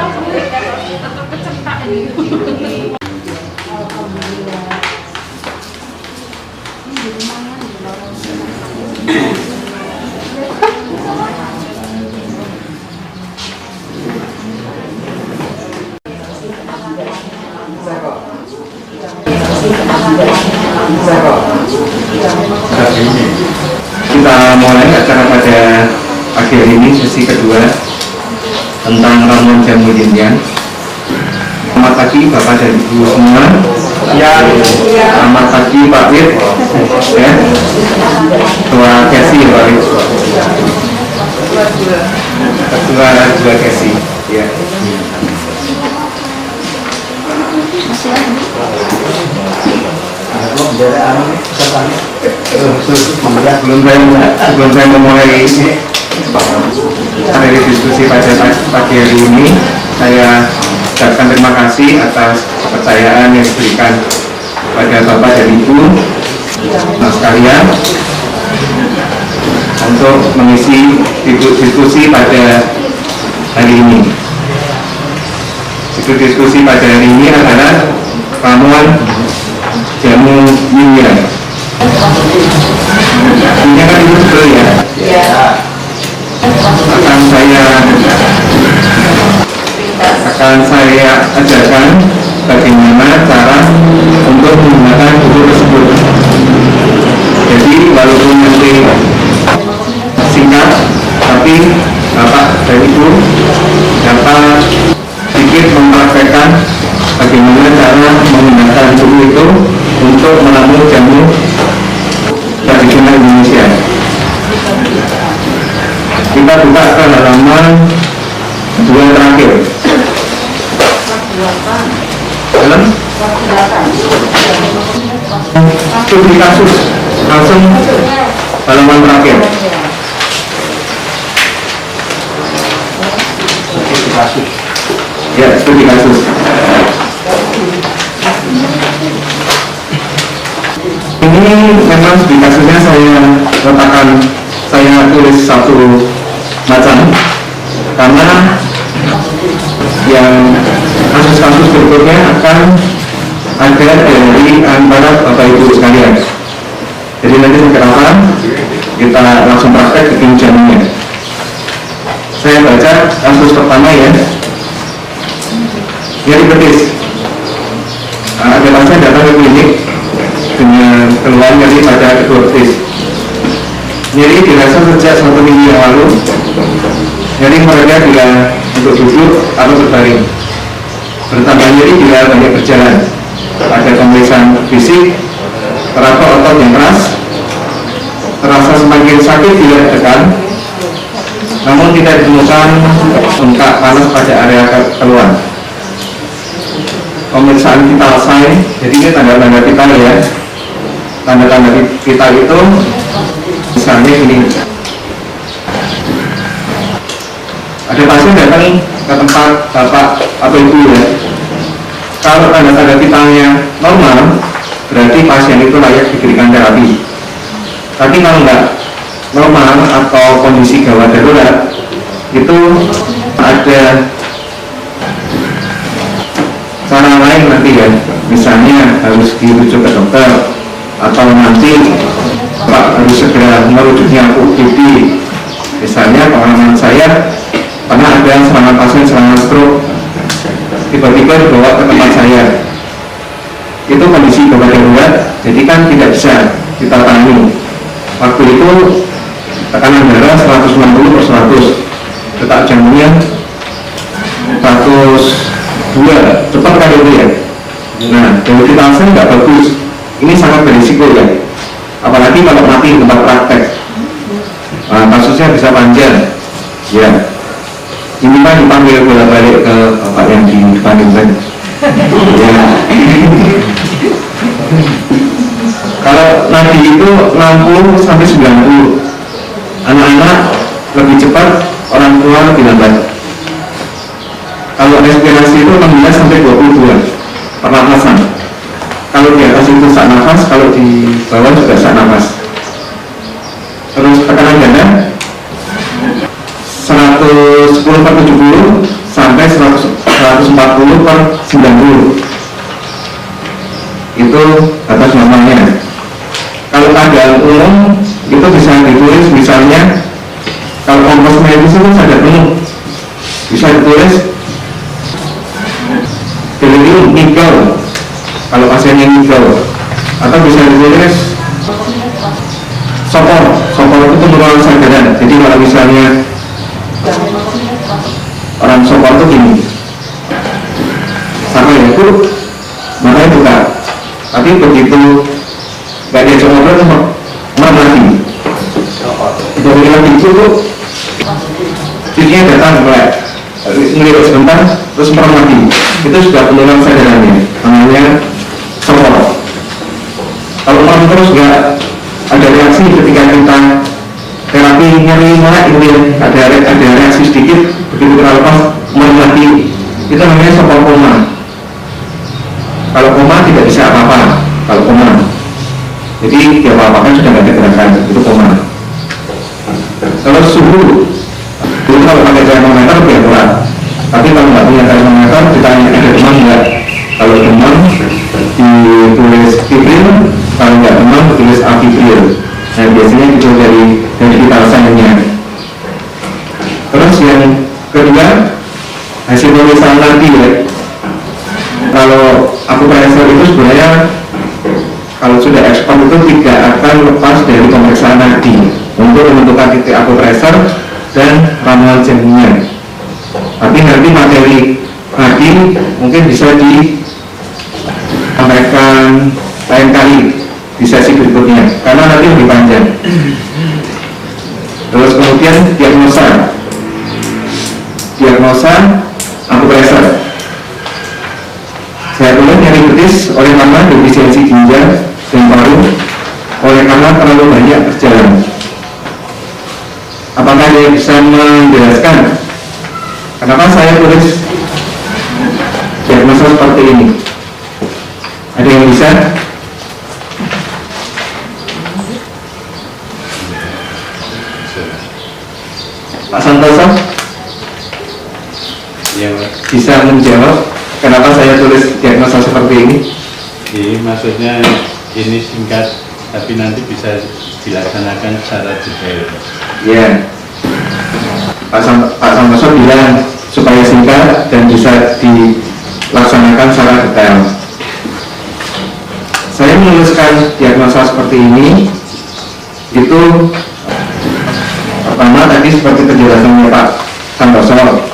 tetap kecetak ini. Kita mulai acara pada pagi hari ini, sesi kedua tentang ramuan jamu yin-yang. Selamat pagi Bapak dan Ibu semua. Ya. Selamat pagi Pak Wir. Ya. Ketua Kesi ya Pak Wir. Ketua Kesi. Ya. Sebelum saya memulai dari diskusi pada pagi hari ini, saya ucapkan terima kasih atas kepercayaan yang diberikan pada Bapak dan Ibu sekalian untuk mengisi diskusi pada hari ini. Diskusi pada hari ini adalah ramuan jamu yin-yang. Ini kan itu dulu ya. Akan saya ajarkan bagaimana cara untuk menggunakan buku tersebut. Jadi walaupun nanti singkat, tapi Bapak dan Ibu dapat sedikit mempraktekkan bagaimana cara menggunakan buku itu untuk meramu jamu tradisional Indonesia. Kita buka ke halaman 2 terakhir. Studi kasus langsung halaman terakhir. Ya, studi kasus. Ini memang studi kasusnya saya tulis satu macam karena yang kasus-kasus berikutnya akan ada dari antara Bapak Ibu sekalian. Jadi nanti sekarang kita langsung praktek bikin jamunya. Saya baca kasus pertama ya. Nyeri betis. Ada pasien datang ke klinik dengan keluhan nyeri pada kedua betis. Nyeri dirasa sejak 1 minggu yang lalu. Nyeri mereka bila untuk duduk atau berbaring. Bertambah nyeri bila banyak berjalan. Ada pemeriksaan fisik, terasa otot yang keras, terasa semakin sakit bila tekan, namun tidak ditemukan bengkak panas pada area keluhan. Pemeriksaan vital sign, jadi ini tanda-tanda vital ya. Tanda-tanda vital itu misalnya ini. Ada pasien datang ke tempat Bapak atau Ibu ya. Kalau tanda-tanda vitalnya normal, berarti pasien itu layak diberikan terapi. Tapi kalau nggak normal atau kondisi gawat darurat, itu ada cara lain nanti ya. Misalnya harus dirujuk ke dokter, atau nanti Pak harus segera merujuknya UGD. Misalnya pengalaman saya pernah ada serangan pasien serangan stroke, tiba-tiba dibawa ke tempat saya. Itu kondisi gawat darurat, jadi kan tidak bisa kita tangani. Waktu itu tekanan darah 160/100, detak jantungnya 102, cepat kan itu ya. Nah, dari vitalnya nggak bagus. Ini sangat berisiko ya. Apalagi kalau mati di tempat praktek. Nah, kasusnya bisa panjang. Ya. Ini kan dipanggil bolak-balik ke Bapak yang di depan ya. Kalau nadi itu 60-90, anak-anak lebih cepat, orang tua lebih lambat. Kalau respirasi itu 16-22 pernapasan. Kalau di atas itu sak nafas, kalau di bawah juga sak nafas. Terus tekanan darah 110/70 sampai 100 40/90. Itu batas normalnya. Kalau keadaan umum itu bisa ditulis, misalnya kalau kompos medis itu sadar penuh, bisa ditulis delirium nikel kalau pasiennya nikel, atau bisa ditulis sopor itu penurunan kesadaran. Jadi kalau misalnya orang sopor itu gini, sama ya itu makanya buka, tapi begitu nggak diajak ngobrol mati. Dari lagi itu cucinya datang mulai ngelirik sebentar terus mati, itu sudah penurunan kesadarannya, namanya sopor. Kalau orang terus nggak ada reaksi ketika kita terapi nyeri mulai ini ada reaksi sedikit, begitu kita lepas mati, itu namanya sopor koma. Kalau koma tidak bisa apa-apa kalau koma, jadi dia apa-apakan sudah nggak ada gerakan, itu koma. Kalau suhu itu kalau pakai termometer lebih akurat, tapi kalau nggak punya termometer ditanya ada demam nggak. Kalau demam ditulis fibril, kalau nggak demam ditulis afibril. Nah biasanya itu dari vital sign-nya. Terus yang kedua, hasil pemeriksaan nanti ya. Kalau akupresur itu sebenarnya kalau sudah ekspor itu tidak akan lepas dari pemeriksaan nadi untuk menentukan titik akupresur dan ramuan jantungnya. Tapi nanti materi nadi mungkin bisa disampaikan lain kali di sesi berikutnya karena nanti lebih panjang. Terus kemudian diagnosa akupresur. Saya tulis nyeri betis oleh karena defisiensi ginjal dan paru, oleh karena terlalu banyak berjalan. Apakah dia bisa menjelaskan kenapa saya tulis diagnosa seperti ini? Ada yang bisa? Pak Santoso? Ya, bisa menjawab kenapa saya tulis diagnosa seperti ini? jadi maksudnya ini singkat, tapi nanti bisa dilaksanakan secara detail. Ya, Pak Santoso bilang supaya singkat dan bisa dilaksanakan secara detail. Saya menuliskan diagnosa seperti ini, itu pertama tadi seperti penjelasannya Pak Santoso.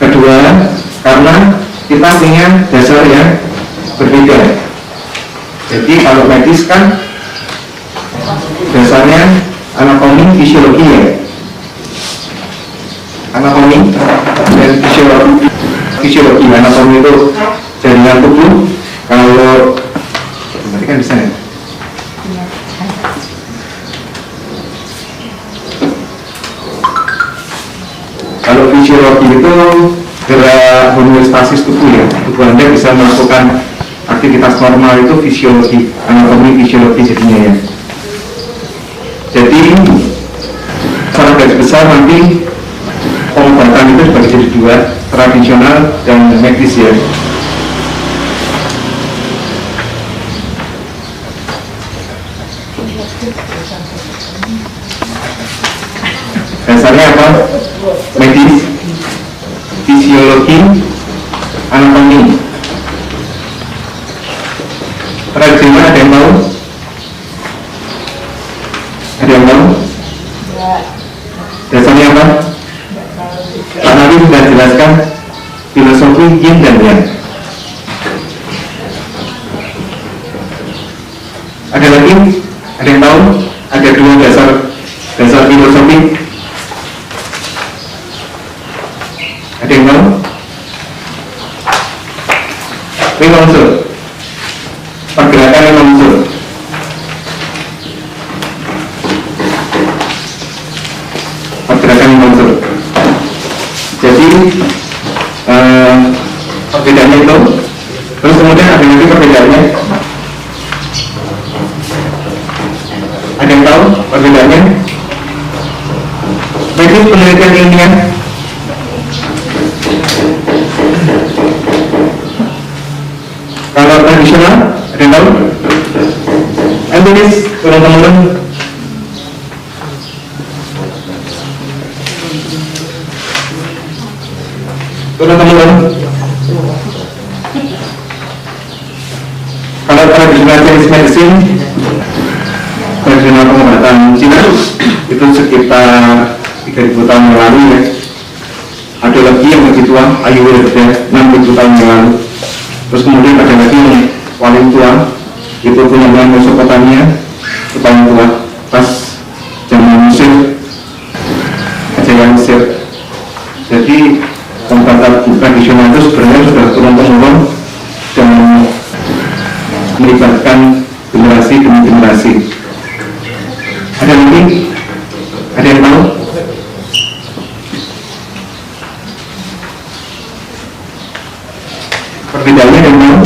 Kedua, karena kita punya dasar yang berbeda. Jadi kalau medis kan dasarnya anatomi fisiologi ya, anatomi dan fisiologi. Anatomi itu jaringan tubuh. Kalau berarti kan bisa ya. Kalau fisiologi itu gerak homeostasis tubuh ya, tubuh Anda bisa melakukan aktivitas normal, itu fisiologi, anatomi fisiologi jadinya ya. Jadi secara garis besar nanti pengobatan itu dibagi jadi dua, tradisional dan medis ya. Dasarnya apa? Medis, fisiologi, anatomi. Tradisional ada yang tahu? Ada yang tahu? Dasarnya apa? Pak Nabi sudah jelaskan filosofi yin dan yang. Ada lagi? Ada yang tahu? Ada dua dasar filosofi. Ada yang tahu? Lima unsur. Pergerakan lima unsur. Pergerakan lima unsur. Jadi perbedaannya itu. Terus kemudian ada lagi perbedaannya. Ada yang tahu perbedaannya? Medis penelitian ilmiah. tradisional, ada yang tahu? Tulis turun temurun. Turun temurun. Kalau tradisional Chinese medicine, tradisional pengobatan Cina itu sekitar 3000 tahun yang lalu ya. Ada lagi yang lebih tua, Ayurveda 6000 tahun yang lalu. Terus kemudian ada lagi yang paling tua, itu punya Mesopotamia, itu paling tua pas zaman Mesir, kejayaan Mesir. Jadi pengobatan tradisional itu sebenarnya sudah turun-temurun dan melibatkan generasi demi generasi. Ada lagi? Ada yang tahu? Perbedaannya yang tahu?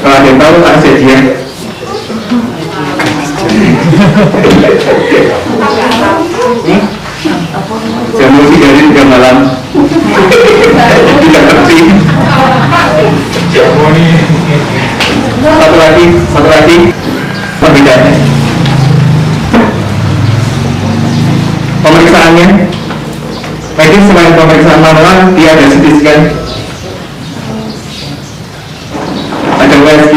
Kalau ada yang tahu, tak saja. Jam musik dari 3 malam. Tidak ngerti. Satu lagi perbedaannya. Pemeriksaannya, medis selain pemeriksaan manual, dia ada CT scan, ada USG,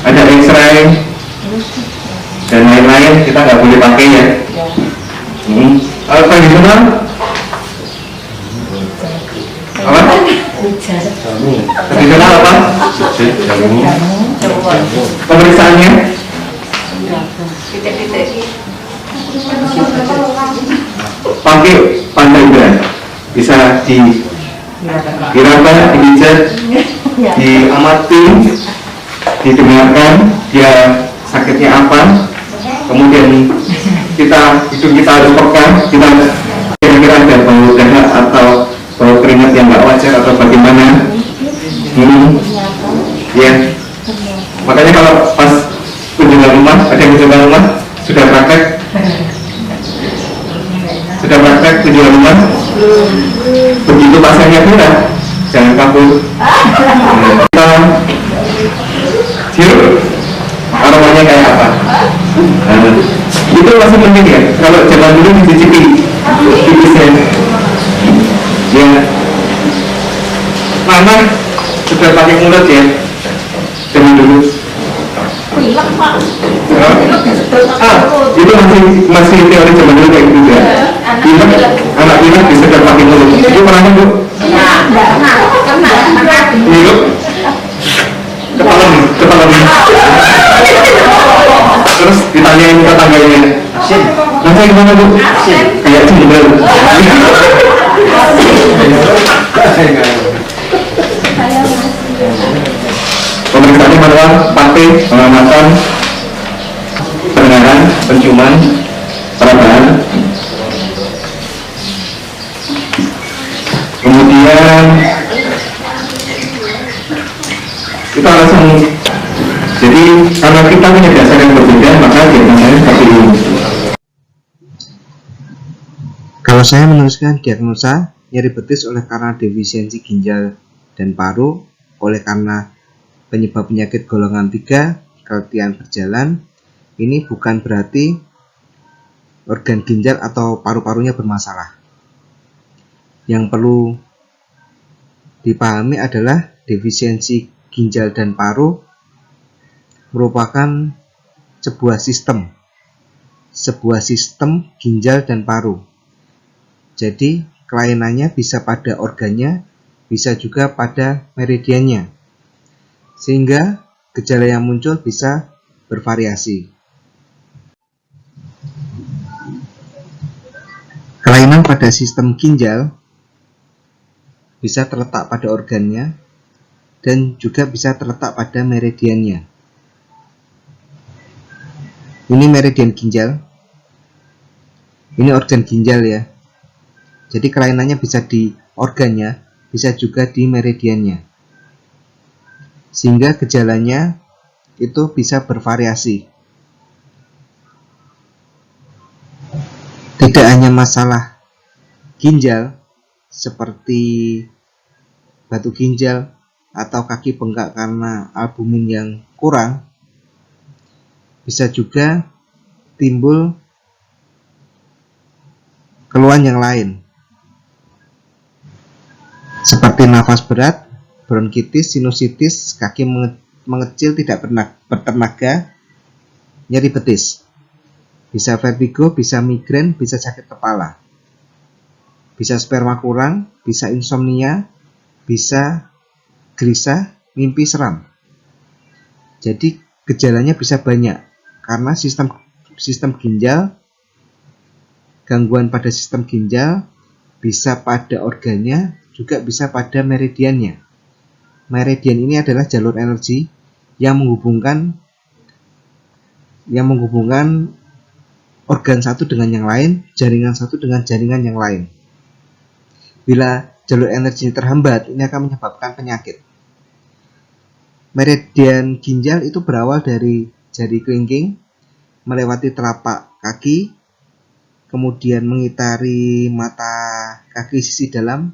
ada X-ray, dan lain-lain. Kita nggak boleh pakai ya. Tradisional apa? Tradisional apa? Pemeriksaannya pakai pantai indera, bisa diraba, dipijat, diamati, didengarkan dia sakitnya apa, kemudian hidung kita harus peka, kita kira-kira ada bau dahak atau bau keringat yang nggak wajar atau bagaimana. Ya, makanya kalau pas kunjungan rumah, ada yang kunjungan rumah sudah praktek kunjungan rumah, begitu pasiennya kurang, jangan kabur. Kita cium aromanya kayak apa. Itu masih penting ya. Kalau zaman dulu dicicipi tipisnya ya. Mama sudah pakai mulut ya zaman dulu. Itu masih teori zaman dulu kayak gitu ya. Anak pilek disedot pakai mulut. Itu pernah kan Bu? Hidup kepala terus ditanyain tetangganya, rasanya gimana Bu? Kayak jembel. Pemeriksaannya manual, pakai pengamatan, pendengaran, penciuman, peragaan. Kemudian kita langsung, jadi karena kita punya dasar yang berbeda, maka diagnosanya seperti ini. Kalau saya menuliskan diagnosa nyeri betis oleh karena defisiensi ginjal dan paru, oleh karena penyebab penyakit golongan 3, keletihan berjalan, ini bukan berarti organ ginjal atau paru-parunya bermasalah. Yang perlu dipahami adalah defisiensi ginjal dan paru merupakan sebuah sistem ginjal dan paru. Jadi kelainannya bisa pada organnya, bisa juga pada meridiannya, sehingga gejala yang muncul bisa bervariasi. Kelainan pada sistem ginjal bisa terletak pada organnya dan juga bisa terletak pada meridiannya. Ini meridian ginjal, ini organ ginjal ya. Jadi kelainannya bisa di organnya, bisa juga di meridiannya, sehingga gejalanya itu bisa bervariasi. Tidak hanya masalah ginjal seperti batu ginjal atau kaki bengkak karena albumin yang kurang, bisa juga timbul keluhan yang lain seperti nafas berat, bronkitis, sinusitis, kaki mengecil tidak bertenaga, nyeri betis, bisa vertigo, bisa migrain, bisa sakit kepala, bisa sperma kurang, bisa insomnia, bisa gelisah, mimpi seram. Jadi gejalanya bisa banyak karena sistem ginjal, gangguan pada sistem ginjal bisa pada organnya, juga bisa pada meridiannya. Meridian ini adalah jalur energi yang menghubungkan organ satu dengan yang lain, jaringan satu dengan jaringan yang lain. Bila jalur energi terhambat, ini akan menyebabkan penyakit. Meridian ginjal itu berawal dari jari kelingking, melewati telapak kaki, kemudian mengitari mata kaki sisi dalam,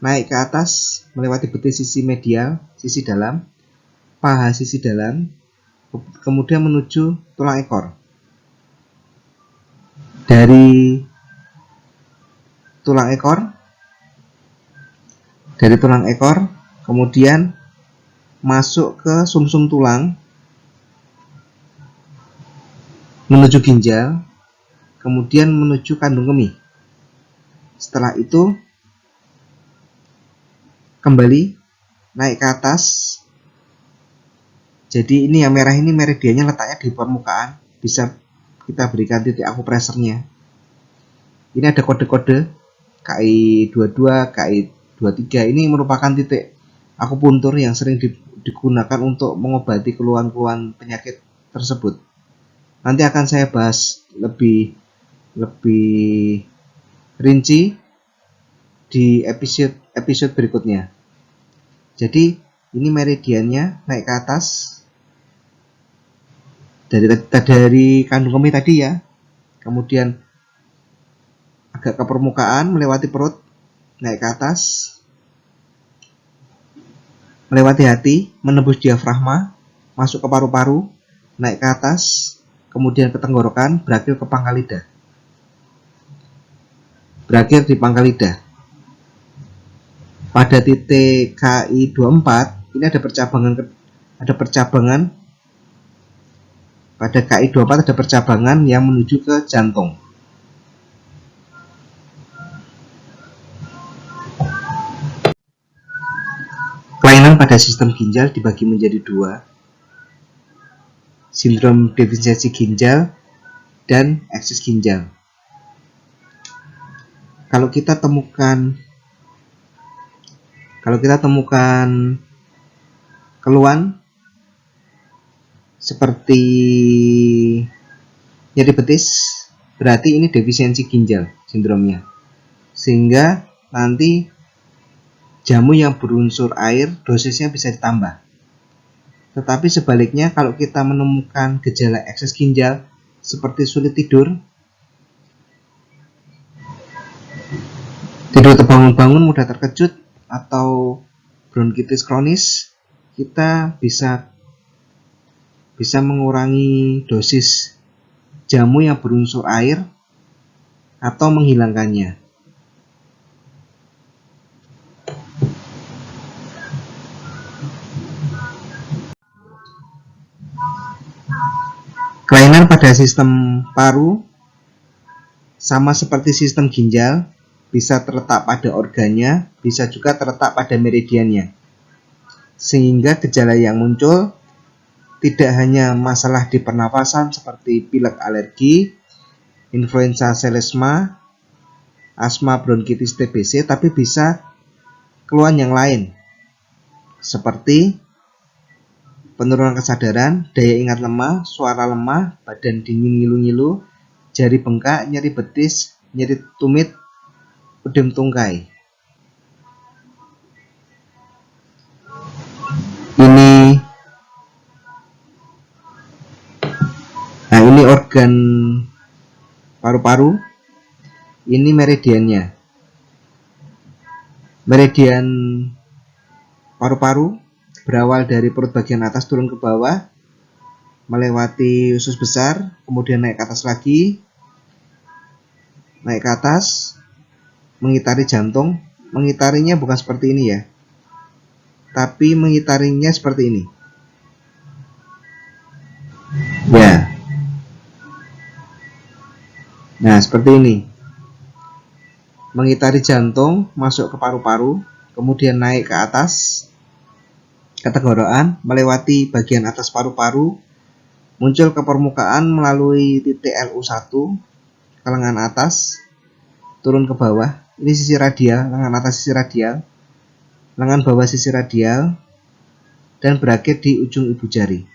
naik ke atas, melewati betis sisi medial, sisi dalam, paha sisi dalam, kemudian menuju tulang ekor. Dari tulang ekor, kemudian masuk ke sumsum tulang, menuju ginjal, kemudian menuju kandung kemih. Setelah itu kembali naik ke atas. Jadi ini yang merah ini meridiannya letaknya di permukaan, bisa kita berikan titik akupresurnya. Ini ada kode-kode KI22, KI23. Ini merupakan titik akupuntur yang sering digunakan untuk mengobati keluhan-keluhan penyakit tersebut. Nanti akan saya bahas lebih rinci di episode berikutnya. Jadi ini meridiannya naik ke atas dari kandung kemih tadi ya, kemudian agak ke permukaan, melewati perut, naik ke atas, melewati hati, menembus diafragma, masuk ke paru-paru, naik ke atas, kemudian ke tenggorokan, berakhir ke pangkal lidah. Berakhir di pangkal lidah. Pada titik KI24 ini ada percabangan. Pada KI24 ada percabangan yang menuju ke jantung. Kelainan pada sistem ginjal dibagi menjadi dua: sindrom defisiensi ginjal dan ekses ginjal. Kalau kita temukan keluhan seperti nyeri betis, berarti ini defisiensi ginjal sindromnya, sehingga nanti jamu yang berunsur air dosisnya bisa ditambah. Tetapi sebaliknya, kalau kita menemukan gejala ekses ginjal seperti sulit tidur terbangun-bangun, mudah terkejut, atau bronkitis kronis, kita bisa mengurangi dosis jamu yang berunsur air atau menghilangkannya. Kelainan pada sistem paru sama seperti sistem ginjal, bisa terletak pada organnya, bisa juga terletak pada meridiannya. Sehingga gejala yang muncul tidak hanya masalah di pernafasan seperti pilek alergi, influenza selesma, asma bronkitis TBC, tapi bisa keluhan yang lain seperti penurunan kesadaran, daya ingat lemah, suara lemah, badan dingin ngilu-ngilu, jari bengkak, nyeri betis, nyeri tumit, udem tungkai. Ini organ paru-paru. Ini meridiannya. Meridian paru-paru berawal dari perut bagian atas turun ke bawah, melewati usus besar, kemudian naik ke atas lagi, naik ke atas, mengitari jantung. Mengitarinya bukan seperti ini ya, tapi mengitarinya seperti ini ya. Nah, seperti ini, mengitari jantung, masuk ke paru-paru, kemudian naik ke atas ke tenggorokan, melewati bagian atas paru-paru, muncul ke permukaan melalui titik LU1 ke lengan atas, turun ke bawah. Ini sisi radial, lengan atas sisi radial, lengan bawah sisi radial, dan berakhir di ujung ibu jari.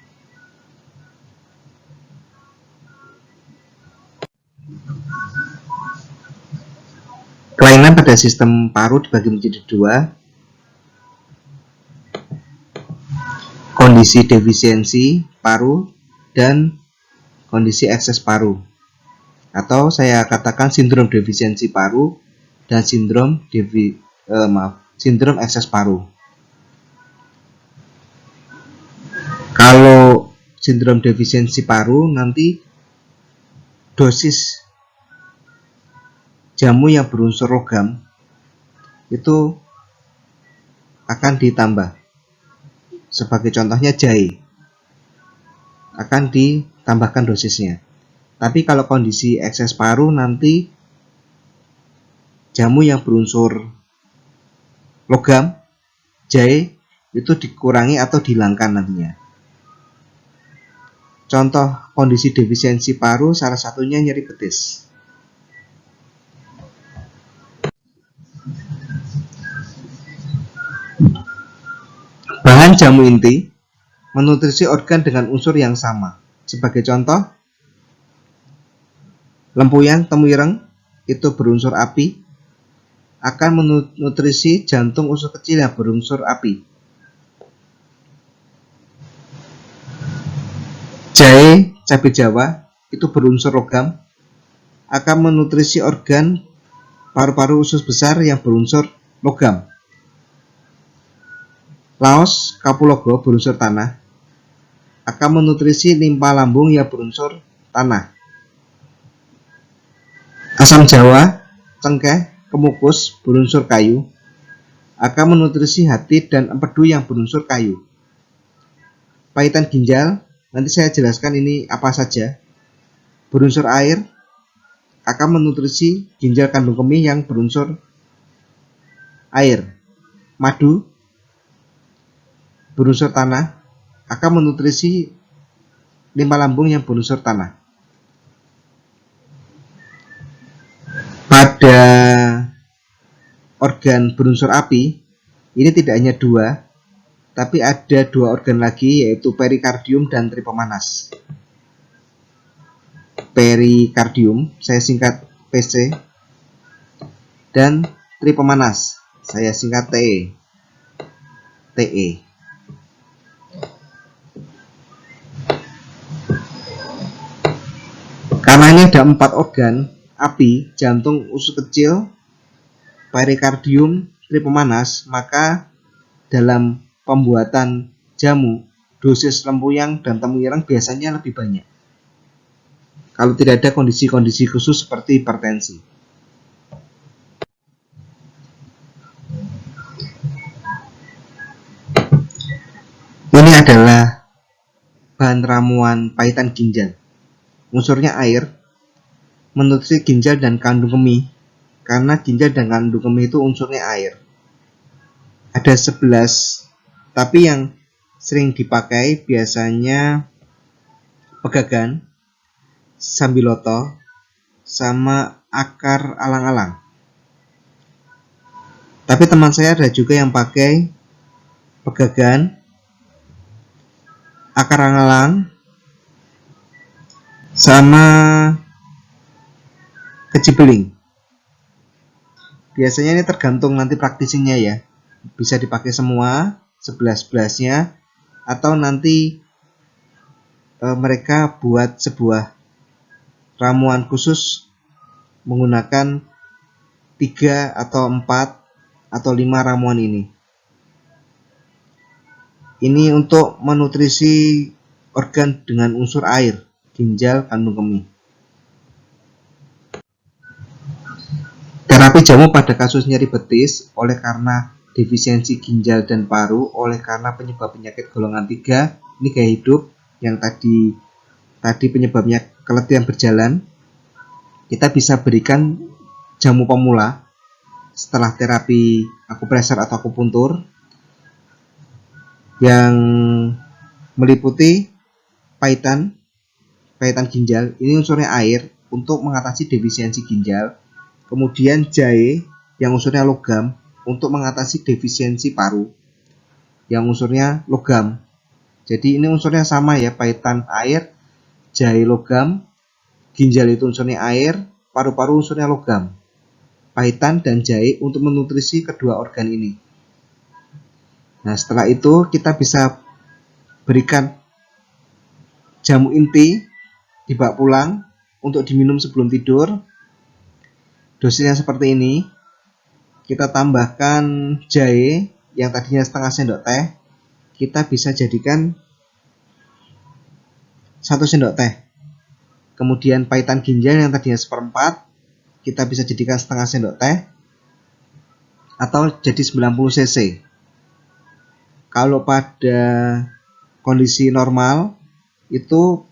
Kelainan pada sistem paru dibagi menjadi dua, kondisi defisiensi paru dan kondisi ekses paru, atau saya katakan sindrom defisiensi paru dan sindrom ekses paru. Kalau sindrom defisiensi paru, nanti dosis jamu yang berunsur logam itu akan ditambah. Sebagai contohnya jahe, akan ditambahkan dosisnya. Tapi kalau kondisi ekses paru, nanti jamu yang berunsur logam, jahe, itu dikurangi atau dihilangkan nantinya. Contoh kondisi defisiensi paru salah satunya nyeri betis. Bahan jamu inti menutrisi organ dengan unsur yang sama. Sebagai contoh, lempuyan temuireng itu berunsur api, akan menutrisi jantung usus kecil yang berunsur api. Jahe, cabai Jawa itu berunsur logam, akan menutrisi organ paru-paru usus besar yang berunsur logam. Laos, kapulaga berunsur tanah, akan menutrisi limpa lambung yang berunsur tanah. Asam Jawa, cengkeh, kemukus berunsur kayu, akan menutrisi hati dan empedu yang berunsur kayu. Pahitan ginjal, nanti saya jelaskan ini apa saja. Berunsur air, akan menutrisi ginjal kandung kemih yang berunsur air. Madu, berunsur tanah, akan menutrisi limpa lambung yang berunsur tanah. Pada organ berunsur api, ini tidak hanya dua, tapi ada dua organ lagi, yaitu perikardium dan tripemanas. Perikardium, saya singkat PC, dan tripemanas, saya singkat TE. Karena ini ada 4 organ api, jantung, usus kecil, perikardium, tripemanas, maka dalam pembuatan jamu, dosis lempuyang dan temuireng biasanya lebih banyak kalau tidak ada kondisi-kondisi khusus seperti hipertensi. Ini adalah bahan ramuan pahitan ginjal. Unsurnya air, menutrisi ginjal dan kandung kemih, karena ginjal dan kandung kemih itu unsurnya air. Ada 11, tapi yang sering dipakai biasanya pegagan, sambiloto, sama akar alang-alang. Tapi teman saya ada juga yang pakai pegagan, akar alang-alang, sama kecibeling. Biasanya ini tergantung nanti praktisinya ya, bisa dipakai semua 11-11-nya, atau nanti mereka buat sebuah ramuan khusus menggunakan 3 atau 4 atau 5 ramuan ini. Ini untuk menutrisi organ dengan unsur air, ginjal, kandung kemih. Terapi jamu pada kasus nyeri betis oleh karena defisiensi ginjal dan paru oleh karena penyebab penyakit golongan 3, ini gaya hidup yang tadi penyebabnya keletihan berjalan. Kita bisa berikan jamu pemula setelah terapi akupresur atau akupuntur yang meliputi pahitan ginjal, ini unsurnya air untuk mengatasi defisiensi ginjal, kemudian jahe yang unsurnya logam untuk mengatasi defisiensi paru yang unsurnya logam. Jadi ini unsurnya sama ya, pahitan air, jahe logam, ginjal itu unsurnya air, paru-paru unsurnya logam. Pahitan dan jahe untuk menutrisi kedua organ ini. Nah, setelah itu kita bisa berikan jamu inti dibawa pulang untuk diminum sebelum tidur. Dosisnya seperti ini. Kita tambahkan jahe yang tadinya setengah sendok teh, kita bisa jadikan 1 sendok teh. Kemudian pahitan ginjal yang tadinya 1/4, kita bisa jadikan setengah sendok teh atau jadi 90 cc. Kalau pada kondisi normal itu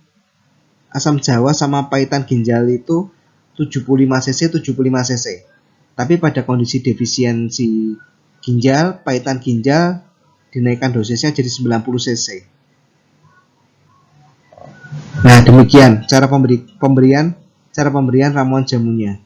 asam jawa sama pahitan ginjal itu 75 cc. Tapi pada kondisi defisiensi ginjal, pahitan ginjal dinaikkan dosisnya jadi 90 cc. Nah, demikian cara pemberian ramuan jamunya.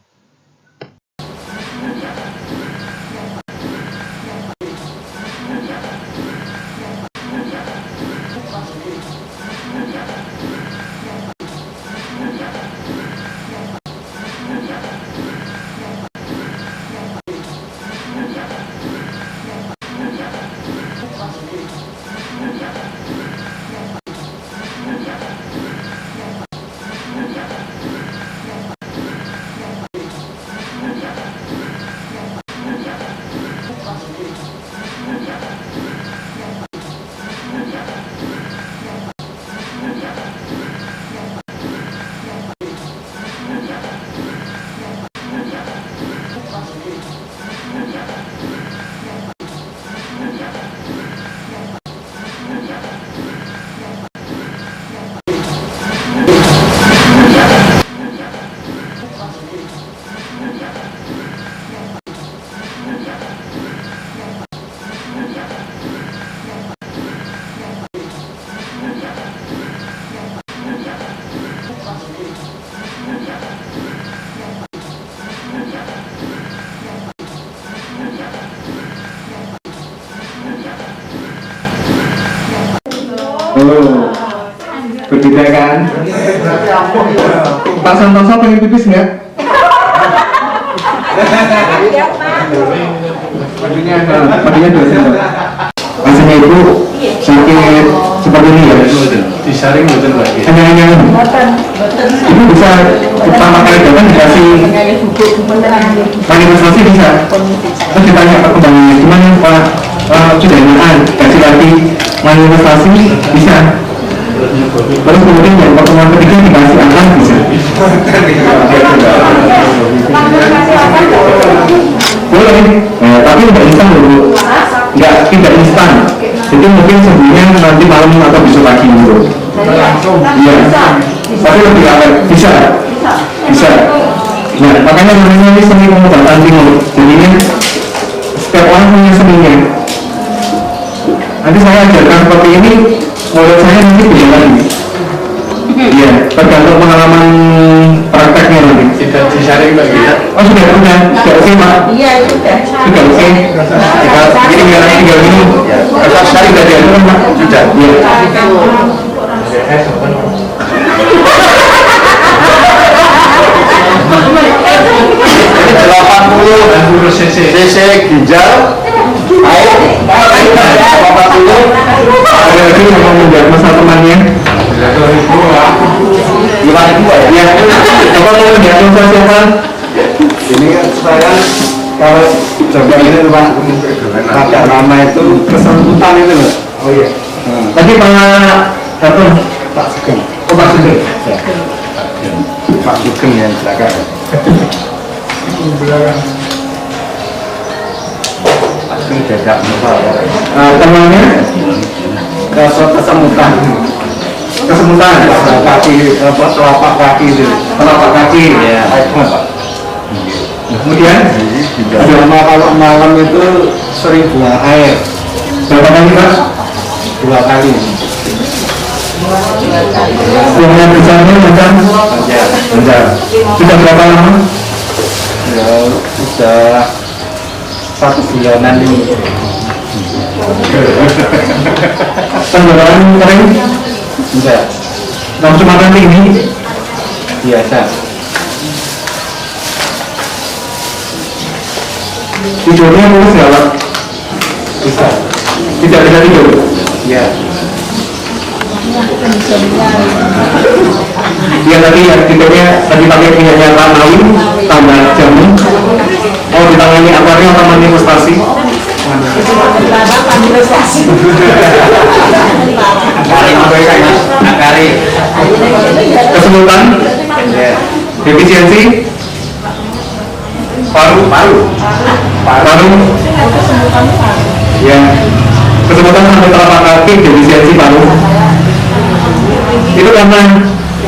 Oh, berbeda kan? Pak Santoso pengen pipis nggak? Padunya 2 sendok. Rasanya itu sakit seperti ini ya? Disaring betul lagi. Hanya itu bisa pertama kali datang dikasih manifestasi bisa. Terus ditanya perkembangannya gimana Pak? Sudah enakan, kasih lagi manifestasi bisa. Terus kemudian yang pertemuan ketiga dikasih angka bisa. Boleh, tapi tidak instan dulu. Tidak instan. Jadi mungkin sembuhnya nanti malam atau besok pagi dulu. Iya. Tapi lebih awet. Bisa. Nah, makanya namanya ini seni pengobatan timur. Jadi ini setiap orang punya seninya. Nanti saya ajarkan seperti ini, mulut saya nanti beda lagi. Iya, tergantung pengalaman prakteknya nanti. Tidak disaring Mbak Gita. Oh sudah oke Pak? Iya sudah oke. Tinggal ini kalau sekali nggak diatur Pak? Sudah. Iya. 80 cc ginjal, air, 40. Ada lagi yang mau menjawab masalah temannya? 5.000 ya? Iya. Apa mau menjawab siapa? Ini kan saya Kalau coba ini Pak, pakai nama itu kesemutan itu loh. Oh iya. Tadi Pak Sugeng. Oh Pak Sugeng. Pak Sugeng yang silakan. Pak Sugeng tidak lupa. Temannya kesemutan. Kesemutan kaki telapak kaki itu. Telapak kaki. Ya. Kemudian selama kalau malam itu sering buang air. Berapa kali Pak? 2 kali. Buangnya besarnya macam? Benjar. Sudah berapa lama? Ya sudah 1 bulanan ini. Tenggorokan kering? Enggak. Nafsu makan tinggi? Biasa. Tidurnya mulus nggak Pak? Bisa. Tidak bisa tidur? Iya. Dia tadi yang tidurnya tadi pakai minyaknya tanawin tambah jamu. Oh ditangani akuarium atau manifestasi? Kesemutan? Defisiensi? Paru? Ya, kesemutan sampai telapak kaki, defisiensi paru. Itu karena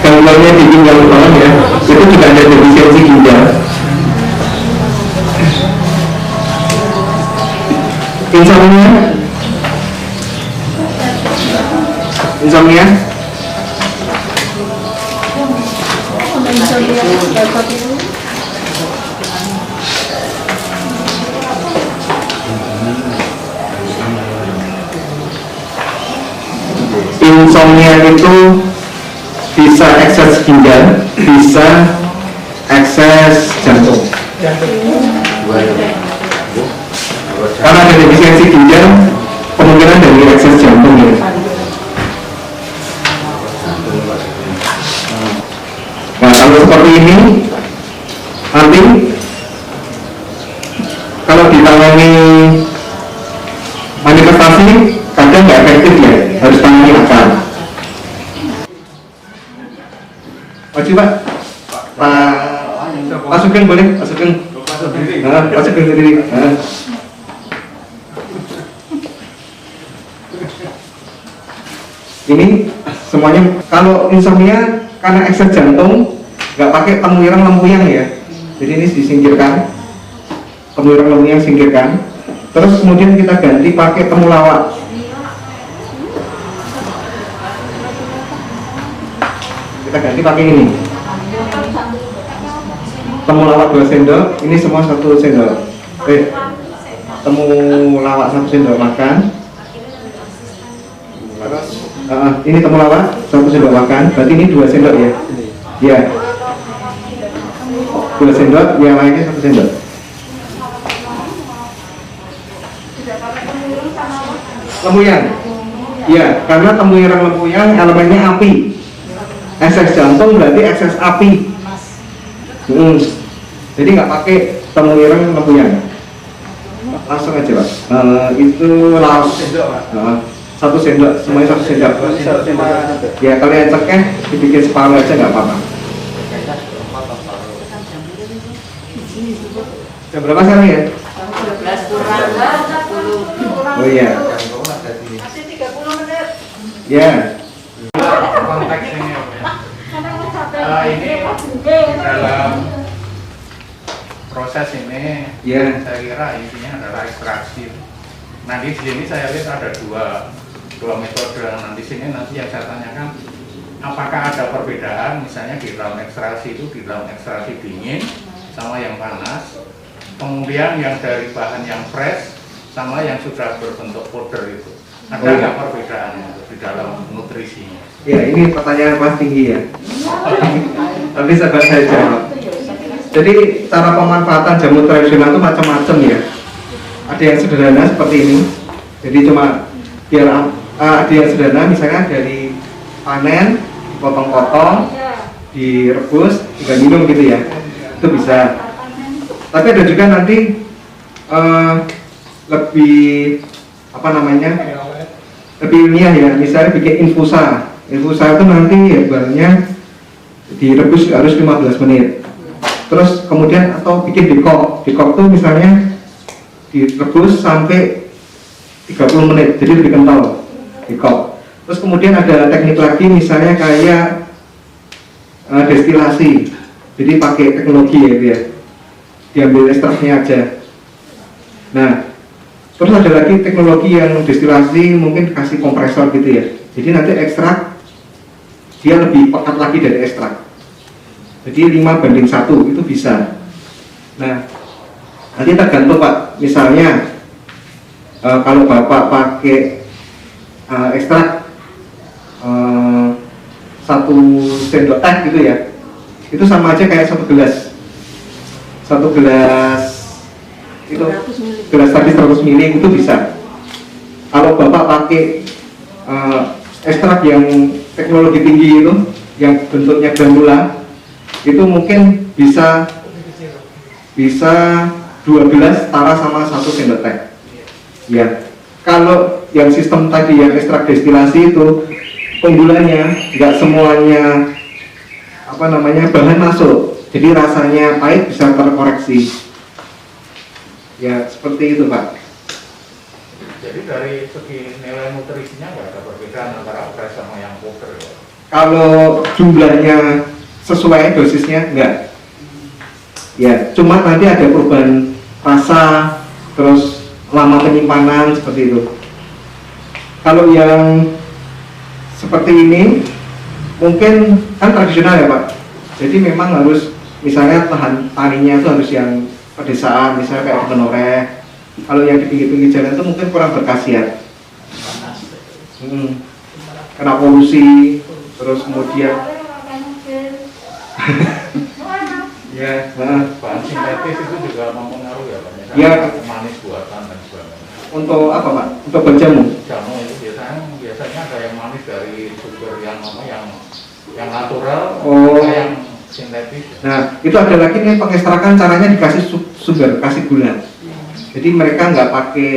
gangguannya di ginjal banget ya. Itu juga ada defisiensi ginjal. Insomnia? Insomnia itu bisa ekses ginjal, bisa ekses jantung. Karena ada defisiensi ginjal, kemungkinan dari ekses jantung ya. Nah kalau seperti ini, nanti kalau ditangani manifestasi kadang nggak efektif ya, harus tangani akar. Maju Pak. Pak Sugeng boleh? Pak Sugeng. Pak Sugeng sendiri. Ini semuanya kalau insomnia karena ekses jantung nggak pakai temu ireng lempuyang ya. Jadi ini disingkirkan, temu ireng lempuyang singkirkan. Terus kemudian kita ganti pakai temulawak. Kita ganti pakai ini. Temulawak 2 sendok, ini semua 1 sendok. Temulawak 1 sendok makan. Terus ini temulawak 1 sendok makan. Berarti ini 2 sendok ya. Ya. 2 sendok, yang lainnya 1 sendok. Lempuyang. Ya, karena temu ireng lempuyang elemennya api. Ekses jantung berarti ekses api. Jadi nggak pakai temu ireng lempuyang. Langsung aja Pak. Itu langsung 1 sendok, semuanya 1 sendok. Ya kalian ceknya dibikin separuh aja nggak apa-apa. Jam berapa sekarang ya? 12 kurang 10. Oh iya. Masih 30 menit. Ya. Konteksnya ini dalam proses ini saya kira intinya adalah ekstraksi. Nanti di sini saya lihat ada dua metode. Nanti sini yang saya tanyakan apakah ada perbedaan misalnya di dalam ekstraksi itu di dalam ekstraksi dingin sama yang panas, kemudian yang dari bahan yang fresh sama yang sudah berbentuk powder itu. Ada nggak perbedaan di dalam nutrisinya? Ya ini pertanyaan kelas tinggi ya. Tapi sahabat saya jawab. Jadi cara pemanfaatan jamu tradisional itu macam-macam ya. Ada yang sederhana seperti ini. Jadi cuma biar ada yang sederhana misalnya dari panen, potong-potong, direbus, juga minum gitu ya. Itu bisa. Tapi ada juga nanti lebih apa namanya, lebih ilmiah ya. Misalnya bikin infusa itu nanti herbalnya direbus harus 15 menit. Terus kemudian atau bikin dikok tuh misalnya direbus sampai 30 menit, jadi lebih kental dikok. Terus kemudian ada teknik lagi misalnya kayak destilasi, jadi pakai teknologi ya dia, diambil ekstraknya aja. Nah, terus ada lagi teknologi yang destilasi mungkin kasih kompresor gitu ya, jadi nanti ekstrak dia lebih pekat lagi dari ekstrak, jadi 5:1 itu bisa. Nah, nanti tergantung Pak, misalnya kalau Bapak pakai ekstrak 1 sendok teh gitu ya, itu sama aja kayak 1 gelas itu gelas tadi 100 ml itu bisa. Kalau Bapak pakai ekstrak yang teknologi tinggi itu yang bentuknya granula, itu mungkin bisa 2 gelas setara sama 1 sendok teh ya. Kalau yang sistem tadi yang ekstrak destilasi itu keunggulannya nggak semuanya apa namanya bahan masuk, jadi rasanya pahit bisa terkoreksi ya, seperti itu Pak. Jadi dari segi nilai nutrisinya nggak ada perbedaan antara fresh sama yang powder ya? Kalau jumlahnya sesuai dosisnya enggak ya, cuma nanti ada perubahan rasa, terus lama penyimpanan seperti itu. Kalau yang seperti ini mungkin kan tradisional ya Pak, jadi memang harus misalnya taninya itu harus yang pedesaan, misalnya kayak menoreh. Kalau yang di pinggir-pinggir jalan itu mungkin kurang berkhasiat, kena polusi, terus kemudian ya Bahan sintetis itu juga mempengaruhi ya Pak? Ya. Manis buatan dan sebagainya. untuk apa Pak? Untuk berjamu? Jamu itu biasanya ada yang manis dari sugar yang natural, Oh. ada yang sintetis. Nah, itu ada lagi nih pengekstrakan, caranya dikasih sugar, kasih gula. Jadi mereka nggak pakai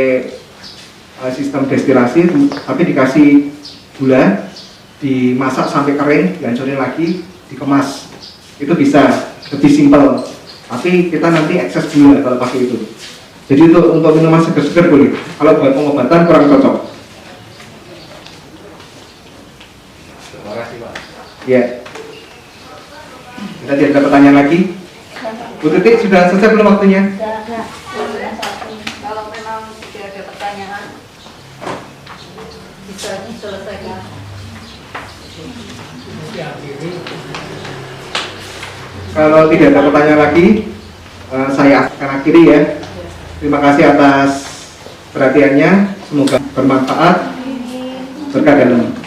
sistem destilasi, tapi dikasih gula, dimasak sampai kering, dihancurin lagi, dikemas. Itu bisa lebih simpel. Tapi kita nanti ekses gula kalau pakai itu. Jadi untuk minuman seger-seger boleh. Kalau buat pengobatan kurang cocok. Terima kasih Pak. Ya. Kita tidak ada pertanyaan lagi. Bu Titik sudah selesai belum waktunya? Kalau memang tidak ada pertanyaan, bisa diselesaikan. Kalau tidak ada pertanyaan lagi, saya akan akhiri ya. Terima kasih atas perhatiannya. Semoga bermanfaat. Berkah dalam.